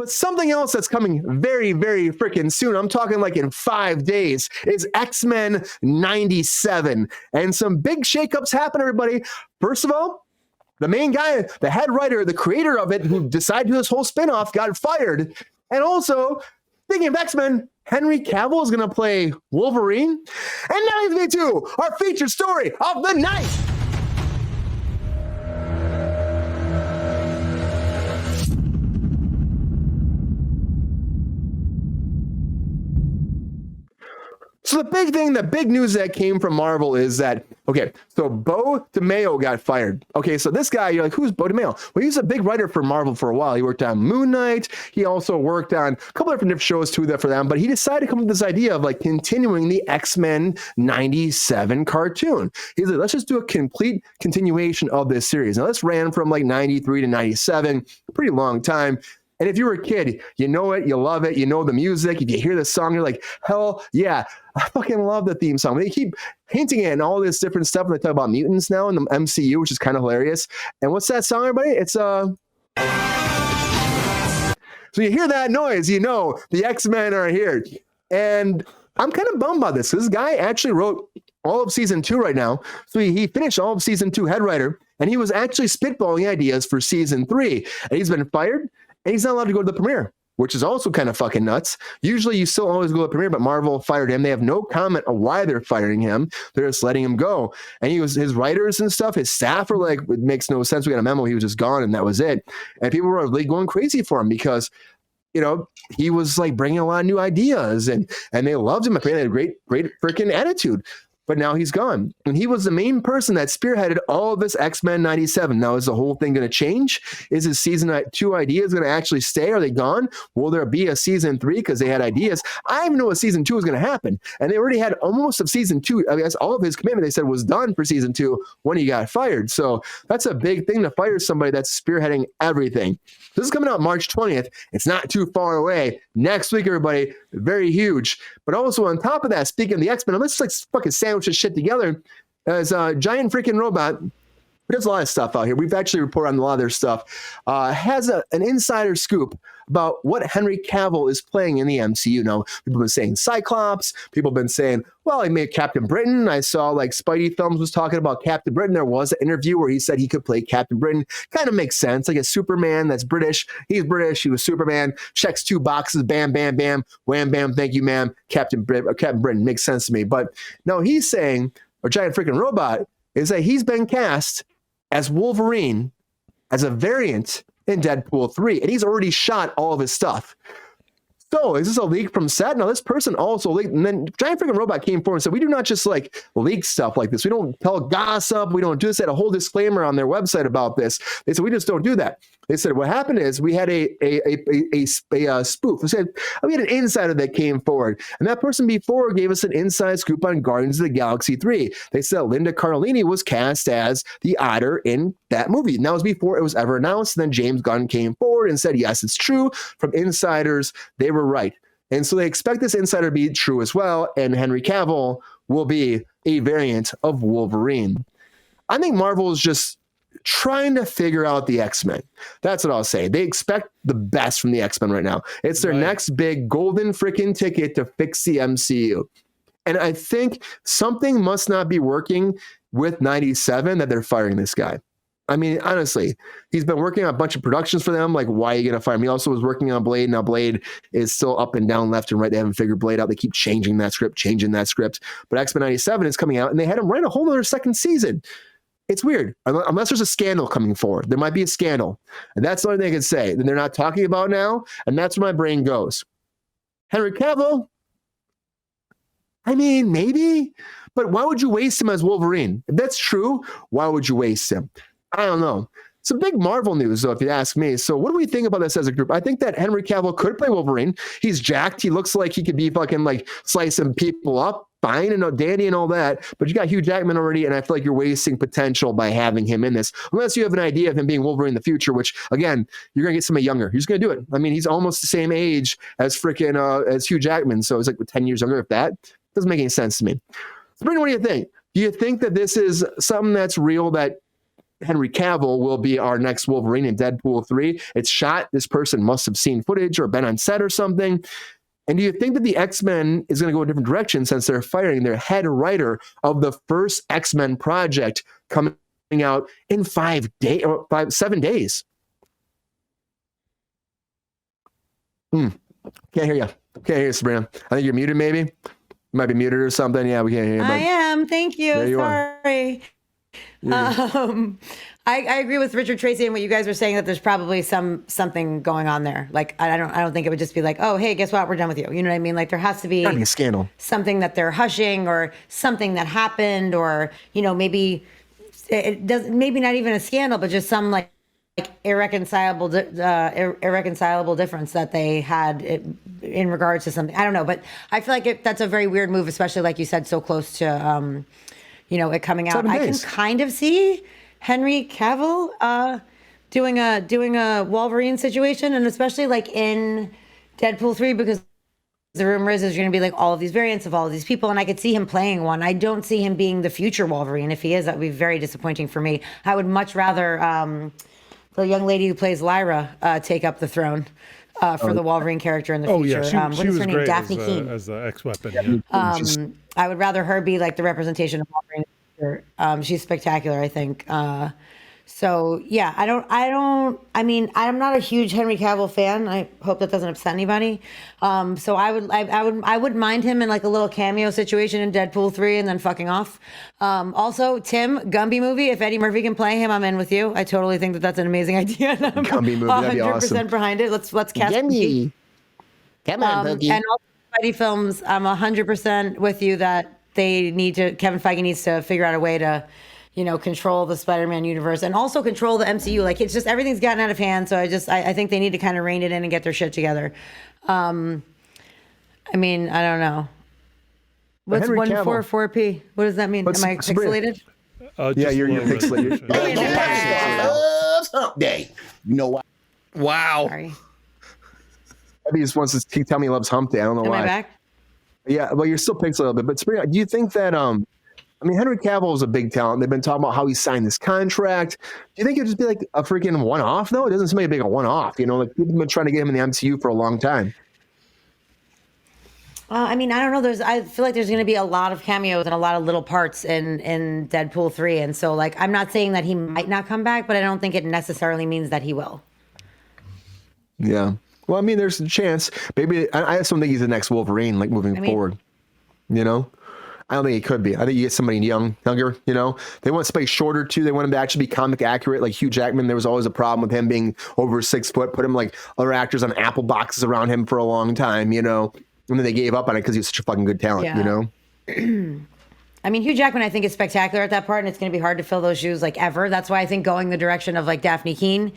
But something else that's coming very, very freaking soon, I'm talking like in 5 days, is X-Men 97. And some big shakeups happen, everybody. First of all, the main guy, the head writer, the creator of it, who decided to do this whole spinoff, got fired. And also, speaking of X-Men, Henry Cavill is going to play Wolverine. And that leads me to our featured story of the night. So the big news that came from Marvel is that, okay, so Bo DeMeo got fired. Okay, so this guy, you're like, who's Bo DeMeo? Well, he's a big writer for Marvel for a while. He worked on Moon Knight. He also worked on a couple different shows too for them, but he decided to come up with this idea of like continuing the X-Men 97 cartoon. He's like, let's just do a complete continuation of this series. Now, this ran from like 93 to 97, a pretty long time. And if you were a kid, you know it, you love it, you know the music. If you hear the song, you're like, hell yeah, I fucking love the theme song. They keep hinting it and all this different stuff. And they talk about mutants now in the MCU, which is kind of hilarious. And what's that song, everybody? It's So you hear that noise, you know the X-Men are here. And I'm kind of bummed about this. This guy actually wrote all of season 2 right now. So he finished all of season 2 head writer, and he was actually spitballing ideas for season 3. And he's been fired. And he's not allowed to go to the premiere, which is also kind of fucking nuts. Usually you still always go to the premiere, but Marvel fired him. They have no comment on why they're firing him. They're just letting him go. And his writers and stuff, his staff are like, it makes no sense. We got a memo. He was just gone and that was it. And people were like going crazy for him because, you know, he was like bringing a lot of new ideas and they loved him. Apparently he had a great freaking attitude. But now he's gone. And he was the main person that spearheaded all of this X-Men 97. Now, is the whole thing going to change? Is his season 2 ideas going to actually stay? Are they gone? Will there be a season 3 because they had ideas? I even know what season 2 is going to happen. And they already had almost of season 2. I guess all of his commitment, they said, was done for season 2 when he got fired. So that's a big thing to fire somebody that's spearheading everything. This is coming out March 20th. It's not too far away. Next week, everybody, very huge. But also on top of that, speaking of the X-Men, let's like fucking sandwich this shit together. As a giant freaking robot, there's a lot of stuff out here. We've actually reported on a lot of their stuff. Has an insider scoop about what Henry Cavill is playing in the MCU. Now, people have been saying Cyclops. People have been saying, well, he made Captain Britain. I saw like Spidey Thumbs was talking about Captain Britain. There was an interview where he said he could play Captain Britain. Kind of makes sense. Like a Superman that's British. He's British. He was Superman. Checks 2 boxes. Bam, bam, bam. Wham, bam. Thank you, ma'am. Captain Britain makes sense to me. But no, he's saying, a giant freaking robot, is that he's been cast as Wolverine as a variant in Deadpool 3. And he's already shot all of his stuff. So is this a leak from set? Now, this person also leaked, and then Giant Freaking Robot came forward and said, we do not just like leak stuff like this. We don't tell gossip. We don't do this. They had a whole disclaimer on their website about this. They said, we just don't do that. They said, what happened is we had a spoof. They said, we had an insider that came forward. And that person before gave us an inside scoop on Guardians of the Galaxy 3. They said Linda Cardellini was cast as the Otter in that movie. And that was before it was ever announced. And then James Gunn came forward and said, yes, it's true. From insiders, they were right. And so they expect this insider to be true as well. And Henry Cavill will be a variant of Wolverine. I think Marvel is just trying to figure out the X-Men. That's what I'll say. They expect the best from the X-Men right now. It's their next big golden freaking ticket to fix the MCU. And I think something must not be working with 97 that they're firing this guy. I mean, honestly, he's been working on a bunch of productions for them. Like, why are you going to fire him? He also was working on Blade. Now, Blade is still up and down, left and right. They haven't figured Blade out. They keep changing that script. But X-Men 97 is coming out, and they had him write a whole other second season. It's weird. Unless there's a scandal coming forward. There might be a scandal. And that's the only thing I can say. That they're not talking about now, and that's where my brain goes. Henry Cavill? I mean, maybe. But why would you waste him as Wolverine? If that's true, why would you waste him? I don't know. Some big Marvel news, though, if you ask me. So what do we think about this as a group? I think that Henry Cavill could play Wolverine. He's jacked. He looks like he could be fucking like slicing people up. Fine and dandy and all that. But you got Hugh Jackman already, and I feel like you're wasting potential by having him in this. Unless you have an idea of him being Wolverine in the future, which, again, you're going to get somebody younger. You're just going to do it. I mean, he's almost the same age as freaking as Hugh Jackman. So it's like 10 years younger, if that. Doesn't make any sense to me. Sabrina, what do you think? Do you think that this is something that's real, that Henry Cavill will be our next Wolverine in Deadpool 3. It's shot. This person must have seen footage or been on set or something. And do you think that the X-Men is going to go a different direction since they're firing their head writer of the first X-Men project coming out in 7 days? Can't hear you. Can't hear you, Sabrina. I think you're muted, maybe. You might be muted or something. Yeah, we can't hear you. I am. Thank you. There you Sorry. I agree with Richard Tracy and what you guys were saying, that there's probably something going on there. Like I don't think it would just be like, oh hey, guess what, we're done with you. You know what I mean? Like there has to be a scandal, something that they're hushing, or something that happened, or maybe it does, maybe not even a scandal, but just some like irreconcilable difference that they had in regards to something. I don't know, but I feel like that's a very weird move, especially like you said, so close to it coming out. I can kind of see Henry Cavill doing a Wolverine situation, and especially like in Deadpool 3, because the rumor is there's going to be like all of these variants of all of these people, and I could see him playing one. I don't see him being the future Wolverine. If he is, that would be very disappointing for me. I would much rather the young lady who plays Lyra take up the throne for the Wolverine character in the future. Yeah, what is her name? Daphne Keane. As the X-Weapon. Yeah. I would rather her be like the representation of Wolverine. She's spectacular, I think. So yeah, I mean, I'm not a huge Henry Cavill fan. I hope that doesn't upset anybody. So I wouldn't mind him in like a little cameo situation in Deadpool 3 and then fucking off. Also, Tim, Gumby movie. If Eddie Murphy can play him, I'm in with you. I totally think that that's an amazing idea. And I'm Gumby movie, that'd be 100% awesome. behind it. Let's cast Gumby. Come on, Boogie. And also Spidey films, I'm 100% with you that Kevin Feige needs to figure out a way to, control the Spider-Man universe and also control the MCU. Like it's just, everything's gotten out of hand. So I think they need to kind of rein it in and get their shit together. I mean, I don't know. What's 144p? What does that mean? Am I pixelated? Yeah, you're pixelated. Hump day. You know what? Wow. Sorry. He just wants to tell me he loves Hump Day. I don't know why. Am I back? Yeah, well, you're still pixelated a little bit. But Sabrina, do you think that Henry Cavill is a big talent. They've been talking about how he signed this contract. Do you think it'd just be like a freaking one-off? though? It doesn't seem like a one-off. Like people have been trying to get him in the MCU for a long time. I mean, I don't know. I feel like there's going to be a lot of cameos and a lot of little parts in Deadpool 3. And so, like, I'm not saying that he might not come back, but I don't think it necessarily means that he will. Yeah. Well, I mean, there's a chance. Maybe I just don't think he's the next Wolverine, like moving forward. I don't think he could be. I think you get somebody younger. They want somebody shorter too. They want him to actually be comic accurate, like Hugh Jackman. There was always a problem with him being over 6 foot. Put him like other actors on apple boxes around him for a long time. And then they gave up on it because he was such a fucking good talent. I mean, Hugh Jackman, I think, is spectacular at that part, and it's going to be hard to fill those shoes like ever. That's why I think going the direction of like Daphne Keane.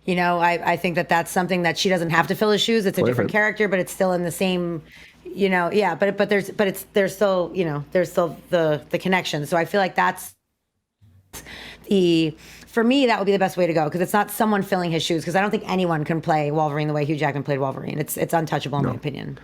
I think that's something that she doesn't have to fill his shoes. It's a different character, but it's still in the same, but there's still the connection. So I feel like that's for me, that would be the best way to go, because it's not someone filling his shoes, because I don't think anyone can play Wolverine the way Hugh Jackman played Wolverine. It's untouchable in my opinion.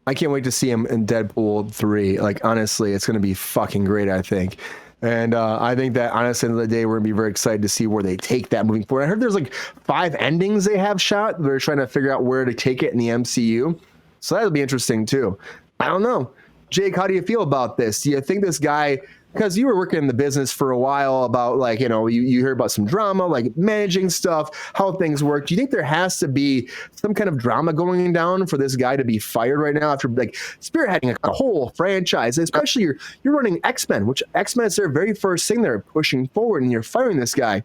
I can't wait to see him in Deadpool 3. Like, honestly, it's going to be fucking great, I think. And I think that, honestly, at the end of the day, we're going to be very excited to see where they take that moving forward. I heard there's like 5 endings they have shot. They're trying to figure out where to take it in the MCU. So that'll be interesting, too. I don't know. Jake, how do you feel about this? Do you think this guy, because you were working in the business for a while, about like, you hear about some drama, like managing stuff, how things work. Do you think there has to be some kind of drama going down for this guy to be fired right now after like spearheading a whole franchise? Especially you're running X-Men, which X-Men is their very first thing they're pushing forward, and you're firing this guy. Do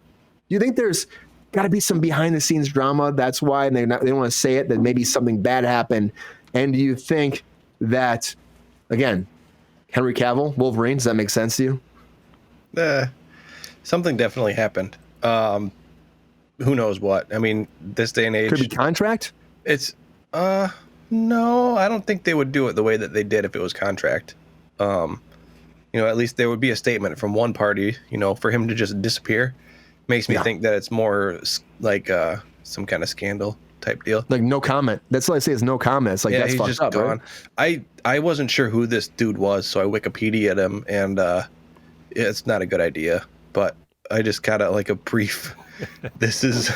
you think there's got to be some behind the scenes drama? That's why, and they don't want to say it, that maybe something bad happened. And do you think that, again, Henry Cavill, Wolverine, does that make sense to you? Something definitely happened. Who knows what? I mean, this day and age, could be contract. It's no, I don't think they would do it the way that they did if it was contract. At least there would be a statement from one party. For him to just disappear makes me think that it's more like some kind of scandal type deal. Like no comment. That's what I say is no comment. It's like, that's he's fucked just up, gone. Right? I wasn't sure who this dude was, so I Wikipedia'd him, and it's not a good idea. But I just got like a brief. This is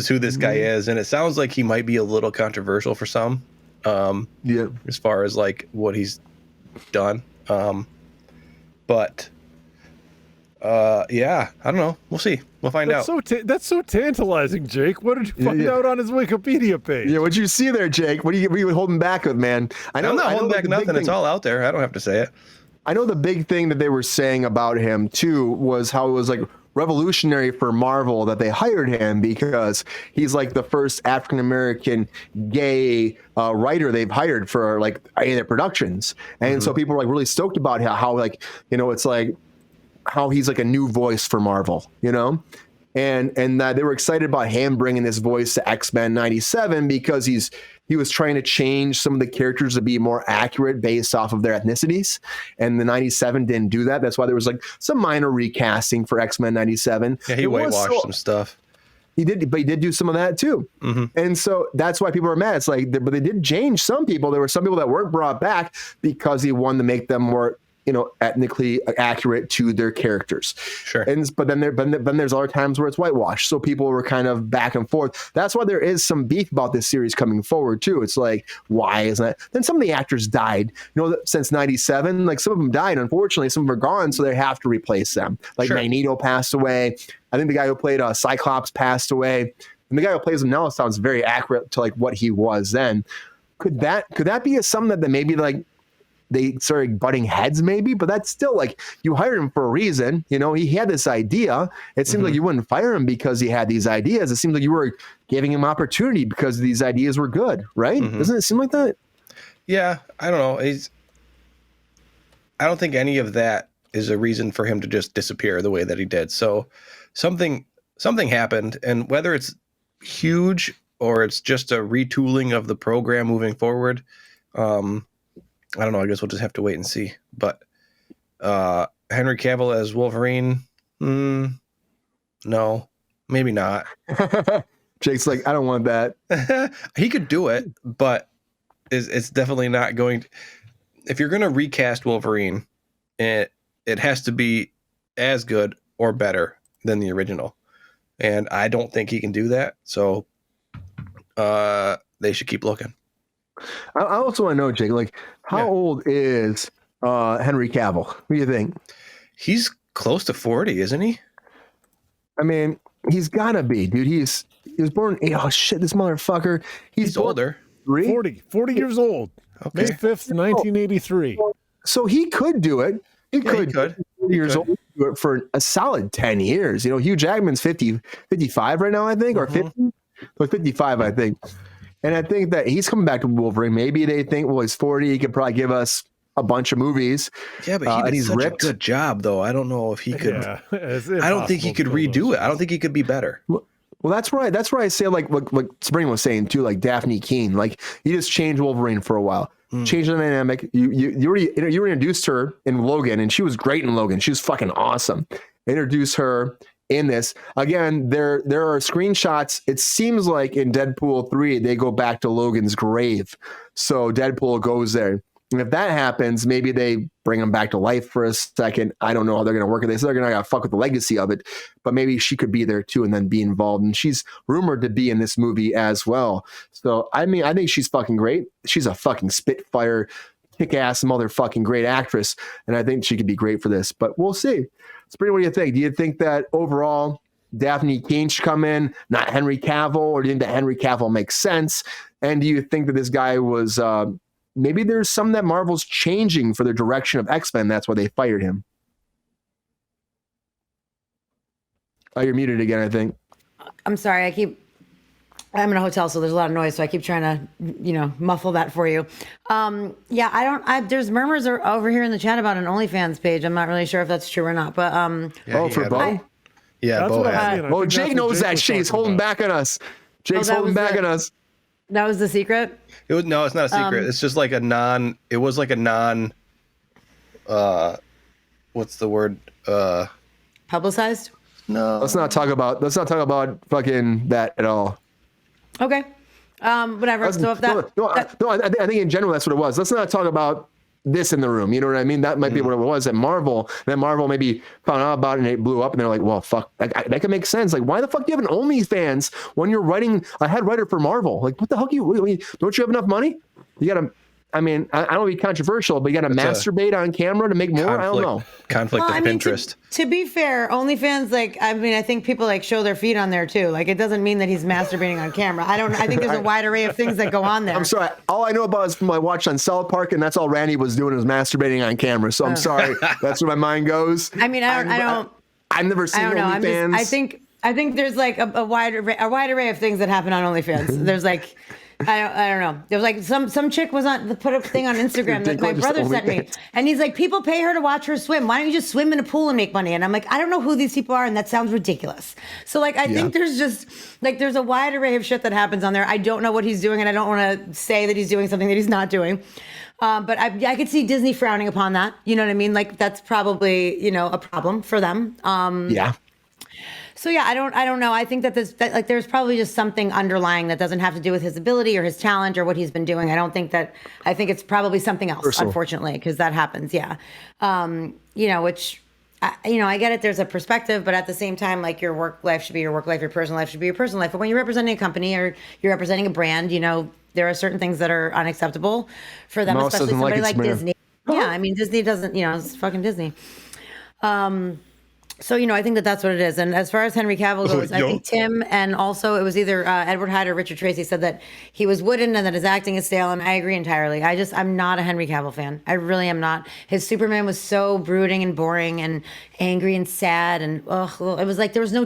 who this guy is, and it sounds like he might be a little controversial for some. As far as like what he's done. But yeah, I don't know. We'll see. We'll find out. That's so tantalizing, Jake. What did you find out on his Wikipedia page? Yeah, what'd you see there, Jake? What are you holding back with, man? I'm not holding back nothing. It's all out there. I don't have to say it. I know the big thing that they were saying about him too was how it was like revolutionary for Marvel that they hired him because he's like the first African American gay writer they've hired for like any of their productions, and so people were like really stoked about how like it's like how he's like a new voice for Marvel, and they were excited about him bringing this voice to X-Men 97 because he was trying to change some of the characters to be more accurate based off of their ethnicities. And the 97 didn't do that. That's why there was like some minor recasting for X-Men 97. Yeah, he whitewashed some stuff. He did, but he did do some of that too. And so that's why people are mad. It's like, but they did change some people. There were some people that weren't brought back because he wanted to make them more ethnically accurate to their characters. Sure. But then there's other times where it's whitewashed. So people were kind of back and forth. That's why there is some beef about this series coming forward too. It's like, why isn't that? Then some of the actors died, since 97, like some of them died. Unfortunately, some of them are gone. So they have to replace them. Like Magneto passed away. I think the guy who played Cyclops passed away. And the guy who plays him now sounds very accurate to like what he was then. Could that be something that maybe like, they started butting heads maybe, but that's still like you hired him for a reason. He had this idea. It seemed like you wouldn't fire him because he had these ideas. It seemed like you were giving him opportunity because these ideas were good, right? Doesn't it seem like that? Yeah, I don't know. I don't think any of that is a reason for him to just disappear the way that he did. So something happened, and whether it's huge or it's just a retooling of the program moving forward, I don't know. I guess we'll just have to wait and see. But Henry Cavill as Wolverine, no, maybe not. Jake's like, I don't want that. He could do it, but it's definitely not going to. If you're going to recast Wolverine, it has to be as good or better than the original. And I don't think he can do that. So they should keep looking. I also want to know, Jake, like, how old is Henry Cavill? What do you think? He's close to 40, isn't he? I mean, he's gotta be, dude. He was born. Oh shit, this motherfucker. He's older. 40 years old. Okay. May 5th, 1983. So he could do it. He could. Years old, do it for a solid 10 years. Hugh Jackman's 55 right now, I think, or 50. So 55, I think. And I think that he's coming back to Wolverine. Maybe they think, well, he's 40. He could probably give us a bunch of movies. Yeah, but he's such ripped. A good job, though. I don't know if he could. Yeah, I don't think he could redo it. I don't think he could be better. Well, that's right. That's why I say, like Sabrina was saying too, like Daphne Keane. Like, you just change Wolverine for a while. Change the dynamic. You already introduced her in Logan, and she was great in Logan. She was fucking awesome. Introduce her in this. Again, there are screenshots. It seems like in Deadpool 3, they go back to Logan's grave. So Deadpool goes there. And if that happens, maybe they bring him back to life for a second. I don't know how they're going to work it. They said they're going to fuck with the legacy of it, but maybe she could be there too and then be involved. And she's rumored to be in this movie as well. So, I mean, I think she's fucking great. She's a fucking spitfire, kick-ass motherfucking great actress. And I think she could be great for this, but we'll see. Sabrina, what do you think? Do you think that overall Daphne Keane should come in, not Henry Cavill, or do you think that Henry Cavill makes sense? And do you think that this guy was... maybe there's some that Marvel's changing for their direction of X-Men. That's why they fired him. Oh, you're muted again, I think. I'm sorry. I'm in a hotel, so there's a lot of noise, so I keep trying to, muffle that for you. There's murmurs over here in the chat about an OnlyFans page. I'm not really sure if that's true or not, but for Bo? Yeah, Bo. Jake knows that shit. He's holding back on us. Jake's holding back on us. That was the secret? It's not a secret. It's just like what's the word? Publicized? No. Let's not talk about fucking that at all. Okay. Whatever. So if I think in general that's what it was. Let's not talk about this in the room. You know what I mean? That might be what it was at Marvel. Then Marvel maybe found out about it and it blew up and they're like, well, fuck, that can make sense. Like, why the fuck do you have an OnlyFans when you're writing a head writer for Marvel? Like, what the hell don't you have enough money? You got to, I mean, I don't want to be controversial, but you got to masturbate on camera to make more? I don't know. Conflict of interest. To be fair, OnlyFans, like, I mean, I think people like show their feet on there too. Like, it doesn't mean that he's masturbating on camera. I think there's a wide array of things that go on there. I'm sorry. All I know about is from my watch on South Park, and that's all Randy was doing was masturbating on camera. So I'm sorry. That's where my mind goes. I mean, I've never seen OnlyFans. I think there's like a wide array of things that happen on OnlyFans. There's like, I don't know. There was like some chick was put a thing on Instagram that my brother sent me, and he's like, people pay her to watch her swim. Why don't you just swim in a pool and make money? And I'm like, I don't know who these people are, and that sounds ridiculous. So like, I think there's just like there's a wide array of shit that happens on there. I don't know what he's doing, and I don't want to say that he's doing something that he's not doing. But I could see Disney frowning upon that. You know what I mean? Like that's probably a problem for them. Yeah. So yeah, I don't know. I think that there's probably just something underlying that doesn't have to do with his ability or his talent or what he's been doing. I think it's probably something else, Personal. Unfortunately, because that happens. Yeah. Which, I get it. There's a perspective, but at the same time, like your work life should be your work life, your personal life should be your personal life. But when you're representing a company or you're representing a brand, there are certain things that are unacceptable for them, especially somebody like Disney. Yeah. I mean, Disney doesn't, it's fucking Disney. So, I think that's what it is. And as far as Henry Cavill goes, I think Tim and also it was either Edward Hyde or Richard Tracy said that he was wooden and that his acting is stale. And I agree entirely. I'm not a Henry Cavill fan. I really am not. His Superman was so brooding and boring and angry and sad. And it was like there was no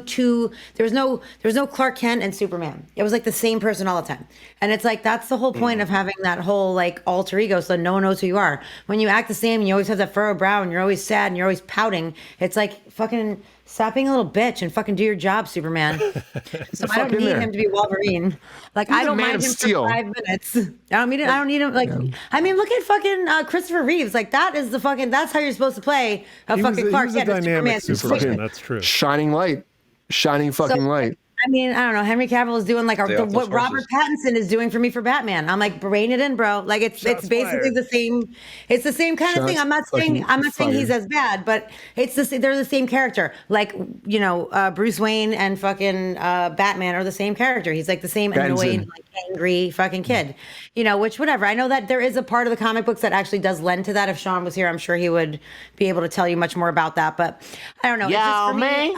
Clark Kent and Superman. It was like the same person all the time. And it's like that's the whole point of having that whole like alter ego so no one knows who you are. When you act the same and you always have that furrowed brow and you're always sad and you're always pouting, it's like fucking stop being a little bitch and fucking do your job, Superman. So I don't need him to be Wolverine. Like I don't mind him for 5 minutes. I don't need him. Like I mean, look at fucking Christopher Reeves. Like that's how you're supposed to play a fucking Clark Kent. Dynamic Superman. That's true. Shining light. I mean, I don't know. Henry Cavill is doing like what Robert Pattinson is doing for me for Batman. I'm like, rein it in, bro. Like it's basically the same. It's the same kind of thing. I'm not saying he's as bad, but they're the same character. Like Bruce Wayne and fucking Batman are the same character. He's like the same annoyed, like angry fucking kid. Which whatever. I know that there is a part of the comic books that actually does lend to that. If Sean was here, I'm sure he would be able to tell you much more about that. But I don't know. Yeah, man.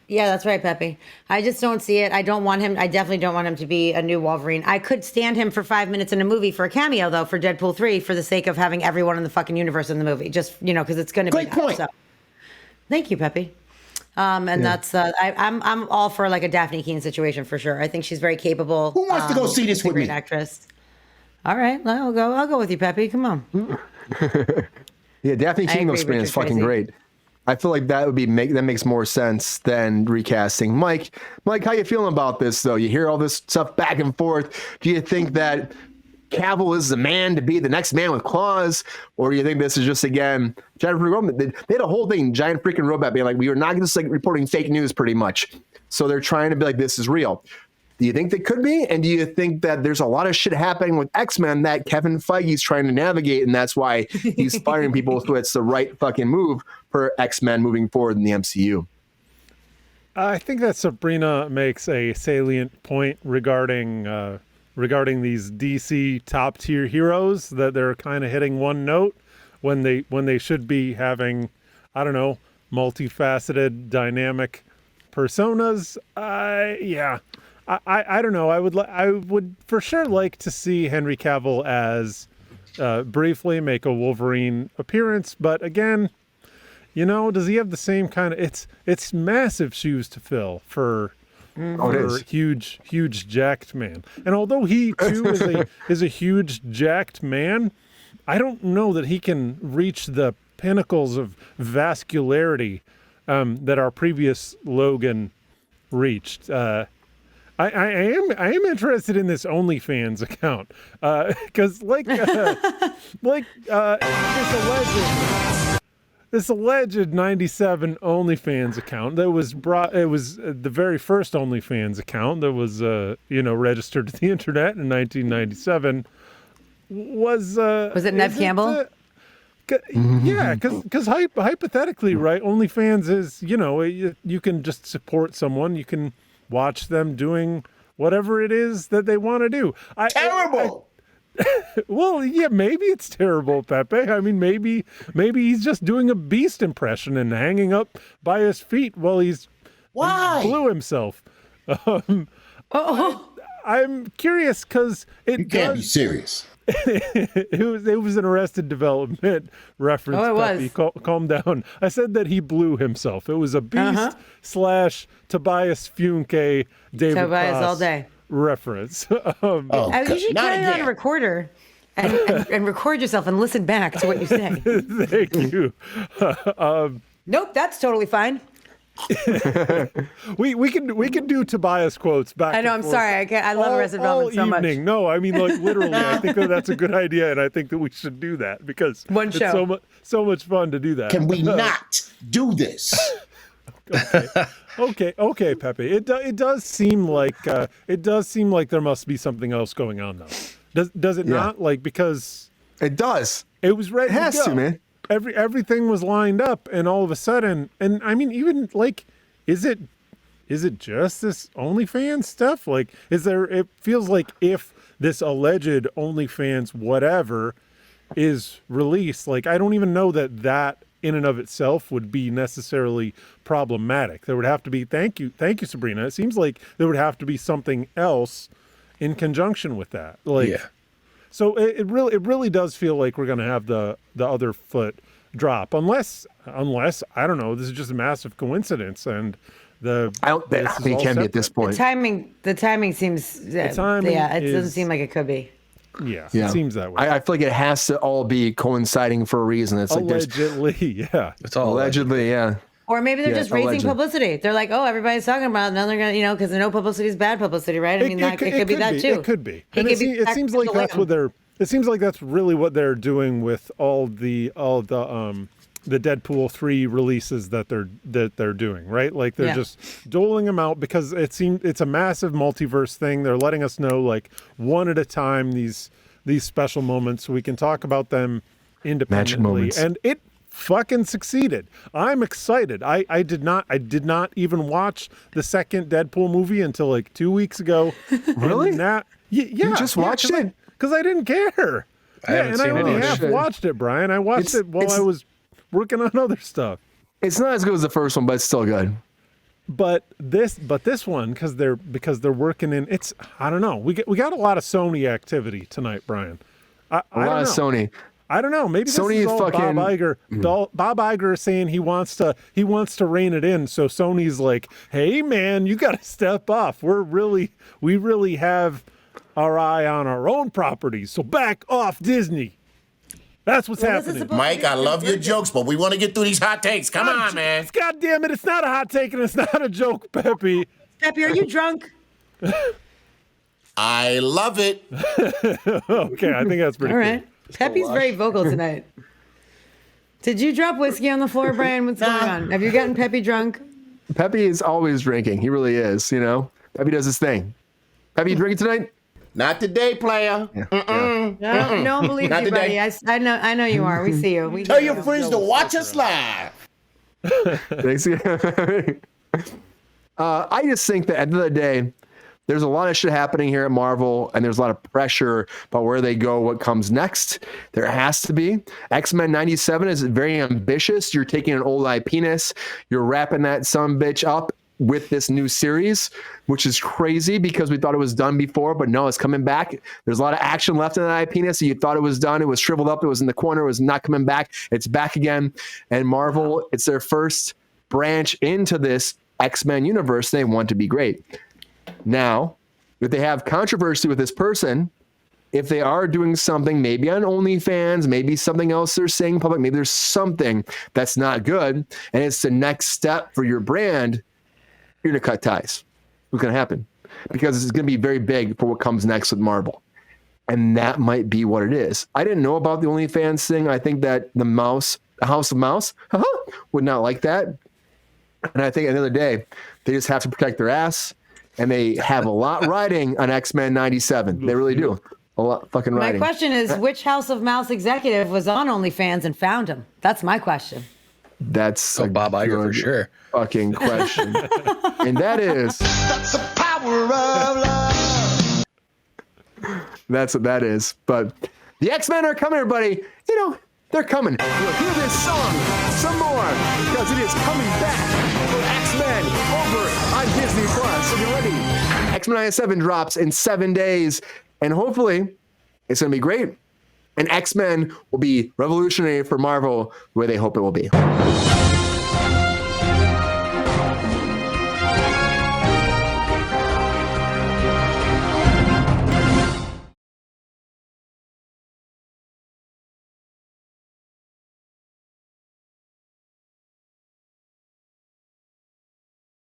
Yeah, that's right, Pepe. I just don't see it. I definitely don't want him to be a new Wolverine. I could stand him for 5 minutes in a movie for a cameo, though, for Deadpool 3, for the sake of having everyone in the fucking universe in the movie. Just, because it's going to be great point. So. Thank you, Pepe. That's, I'm all for like a Daphne Keane situation for sure. I think she's very capable. Who wants to go see this with me? Great actress. All right, I'll go with you, Pepe. Come on. Yeah, Daphne Keane is fucking great. I feel like that makes more sense than recasting. Mike, how you feeling about this though? You hear all this stuff back and forth. Do you think that Cavill is the man to be the next man with claws, or do you think this is just again giant freaking robot? They had a whole thing, giant freaking robot, being like, we are not just like reporting fake news, pretty much. So they're trying to be like, this is real. Do you think they could be? And do you think that there's a lot of shit happening with X-Men that Kevin Feige's trying to navigate, and that's why he's firing people, so it's the right fucking move for X-Men moving forward in the MCU? I think that Sabrina makes a salient point regarding these DC top tier heroes, that they're kind of hitting one note when they should be having, I don't know, multifaceted, dynamic personas. I don't know. I would for sure like to see Henry Cavill as briefly make a Wolverine appearance, but again, does he have the same kind of? It's massive shoes to fill for huge jacked man. And although he too is a huge jacked man, I don't know that he can reach the pinnacles of vascularity that our previous Logan reached. I am interested in this OnlyFans account because this alleged 97 OnlyFans account that was brought. It was the very first OnlyFans account that was registered to the internet in 1997. was it Nev Campbell? Yeah, because hypothetically, right? OnlyFans is, you can just support someone. You can watch them doing whatever it is that they want to do. Terrible. Well, yeah, maybe it's terrible, Pepe. I mean, maybe he's just doing a beast impression and hanging up by his feet while he's blew himself. I'm curious because you can't be serious. it was an Arrested Development reference. Oh, it Pepe. was. Calm down. I said that he blew himself. It was a beast / Tobias Funke David Tobias Cross all day reference. You should carry on a recorder and record yourself and listen back to what you say. Thank you. Nope, that's totally fine. we can do Tobias quotes back. I know. I'm sorry. I love Arrested Development so much. No, I mean, like, literally. I think that's a good idea, and I think that we should do that because One show. It's so much fun to do that. Can we not do this? Okay, Pepe. It does seem like there must be something else going on though. Does it not? Like, because it does. It was ready. It has to, man. Everything was lined up, and all of a sudden, and I mean, even like, is it just this OnlyFans stuff? Like, it feels like if this alleged OnlyFans whatever is released, like, I don't even know that in and of itself would be necessarily problematic. There would have to be, thank you, Sabrina. It seems like there would have to be something else in conjunction with that. Like, yeah. So it really does feel like we're going to have the other foot drop, unless I don't know, this is just a massive coincidence, and I don't think it can be at this point. The timing seems it doesn't seem like it could be. Yeah, it seems that way. I feel like it has to all be coinciding for a reason. It's like allegedly, it's all allegedly, yeah. Or maybe they're just raising publicity. They're like, oh, everybody's talking about it. Now they're going to, because no publicity is bad publicity, right? I mean, it could be that too. It could be. And it seems like that's what it seems like that's really what they're doing with all the Deadpool 3 releases that they're doing, right? Like they're just doling them out because it's a massive multiverse thing. They're letting us know, like, one at a time, these special moments so we can talk about them independently. And it fucking succeeded. I'm excited. I did not even watch the second Deadpool movie until like 2 weeks ago. Really? You just watched it? Because I didn't care. I only half watched it, Brian. I watched it while I was working on other stuff. It's not as good as the first one, but it's still good. But this one, because they're working in, it's, I don't know. We got a lot of Sony activity tonight, Brian. A lot of Sony. I don't know. Maybe this is all fucking Bob Iger. Bob Iger is saying he wants to rein it in. So Sony's like, hey man, you got to step off. We really have our eye on our own properties. So back off, Disney. That's what's happening. Mike, I love your jokes, but we want to get through these hot takes. Come on, man. God damn it. It's not a hot take and it's not a joke, Pepe. Pepe, are you drunk? I love it. Okay, I think that's pretty all right. Cool. Pepe's very vocal tonight. Did you drop whiskey on the floor, Brian? What's going on? Have you gotten Pepe drunk? Pepe is always drinking. He really is, Pepe does his thing. Pepe, you drinking tonight? Not today, player. Yeah. No one believes Not you, today. buddy. I know you are. We see you. Tell your friends to watch us live. Thanks. I just think that at the end of the day, there's a lot of shit happening here at Marvel, and there's a lot of pressure about where they go, what comes next. There has to be. X-Men 97 is very ambitious. You're taking an old IP-ness, you're wrapping that sumbitch up with this new series, which is crazy because we thought it was done before, but no, it's coming back. There's a lot of action left in that IP-ness. So you thought it was done. It was shriveled up. It was in the corner. It was not coming back. It's back again. And Marvel, it's their first branch into this X-Men universe. They want to be great. Now, if they have controversy with this person, if they are doing something, maybe on OnlyFans, maybe something else they're saying in public, maybe there's something that's not good, and it's the next step for your brand, you're going to cut ties. What's going to happen? Because it's going to be very big for what comes next with Marvel. And that might be what it is. I didn't know about the OnlyFans thing. I think that the House of Mouse, would not like that. And I think at the end of the day, they just have to protect their ass. And they have a lot riding on X-Men 97. They really do. a lot fucking My writing. question is, which House of Mouse executive was on OnlyFans and found him? That's my question. That's a Bob Iger for good sure. fucking question. And that is. That's the power of love. That's what that is. But the X-Men are coming, everybody. You know, they're coming. You'll hear this song some more because it is coming back for X-Men over on Disney Plus. So get ready. X-Men 97 drops in 7 days, and hopefully it's going to be great. And X-Men will be revolutionary for Marvel the way they hope it will be.